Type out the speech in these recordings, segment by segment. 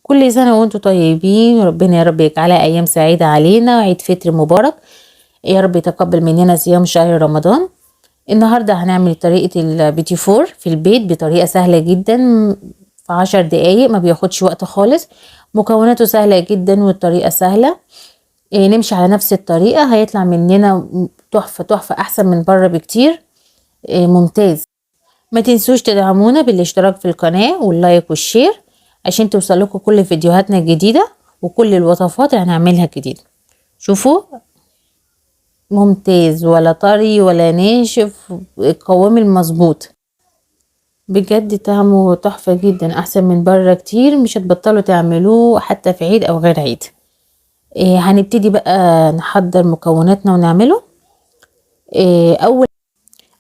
كل سنة وانتم طيبين، ربنا يا رب يجعلها أيام سعيدة علينا وعيد فطر مبارك. يا رب يتقبل مننا صيام شهر رمضان. النهاردة هنعمل طريقة البيتي فور في البيت بطريقة سهلة جدا، في 10 دقايق، ما بياخدش وقت خالص. مكوناته سهلة جدا والطريقة سهلة. نمشي على نفس الطريقة هيطلع مننا تحفة تحفة، أحسن من بره بكتير. ممتاز. ما تنسوش تدعمونا بالاشتراك في القناة واللايك والشير عشان توصلكوا كل فيديوهاتنا الجديدة وكل الوصفات اللي هنعملها جديدة. شوفوا، ممتاز، ولا طري ولا ناشف، القوام المظبوط بجد، طعمه تحفة جدا، احسن من بره كتير. مش هتبطلوا تعملوه حتى في عيد او غير عيد. هنبتدي بقى نحضر مكوناتنا ونعمله.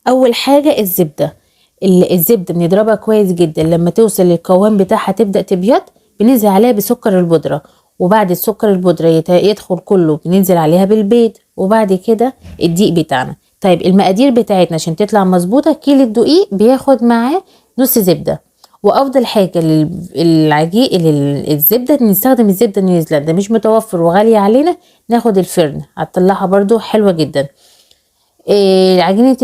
اول حاجة الزبدة. الزبدة بنضربها كويس جدا، لما توصل للقوام بتاعها تبدأ تبيض بننزل عليها بسكر البودرة، وبعد السكر البودرة يدخل كله بننزل عليها بالبيض، وبعد كده الدقيق بتاعنا. طيب المقادير بتاعتنا عشان تطلع مظبوطة: كيلو الدقيق بياخد معاه نص زبدة. وافضل حاجة للعجين الزبدة نستخدم الزبدة نيوزيلندا، مش متوفر وغالية علينا ناخد الفرن، هتطلعها برضو حلوة جدا. عجينة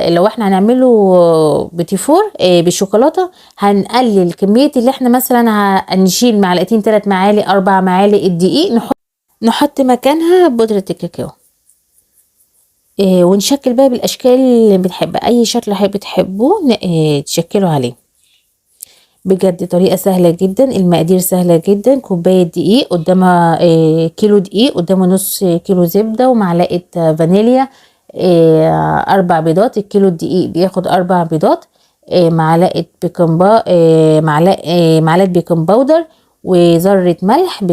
لو احنا هنعمله بيتي فور بالشوكولاتة، هنقلل كمية اللي احنا مثلا هنشيل معلقتين 3 معالق 4 معالق الدقيق، نحط مكانها بودرة الكاكاو. ونشكل بقى بالاشكال اللي بنحبها، اي شكل بتحبوه تشكلوا عليه. بجد طريقة سهلة جدا، المقادير سهلة جدا. كوباية دقيق قدامها كيلو دقيق قدامه نص كيلو زبدة ومعلقة فانيليا، 4 بيضات. الكيلو الدقيق بياخد 4 بيضات، معلقة بيكنج معلقة بيكنج باودر وذرة ملح.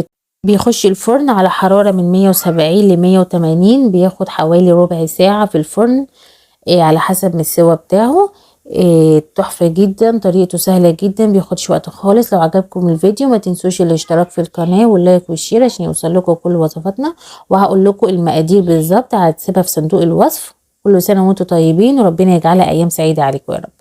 بيخش الفرن على حرارة من 170 ل 180، بياخد حوالي ربع ساعة في الفرن على حسب من السوا بتاعه. تحفة جدا، طريقته سهلة جدا، بياخدش وقت خالص. لو عجبكم الفيديو ما تنسوش الاشتراك في القناة واللايك والشير عشان يوصل لكم كل وصفاتنا، وهقول لكم المقادير بالظبط، هتسيبها في صندوق الوصف. كل سنة وانتم طيبين وربنا يجعلها ايام سعيدة عليكم يا رب.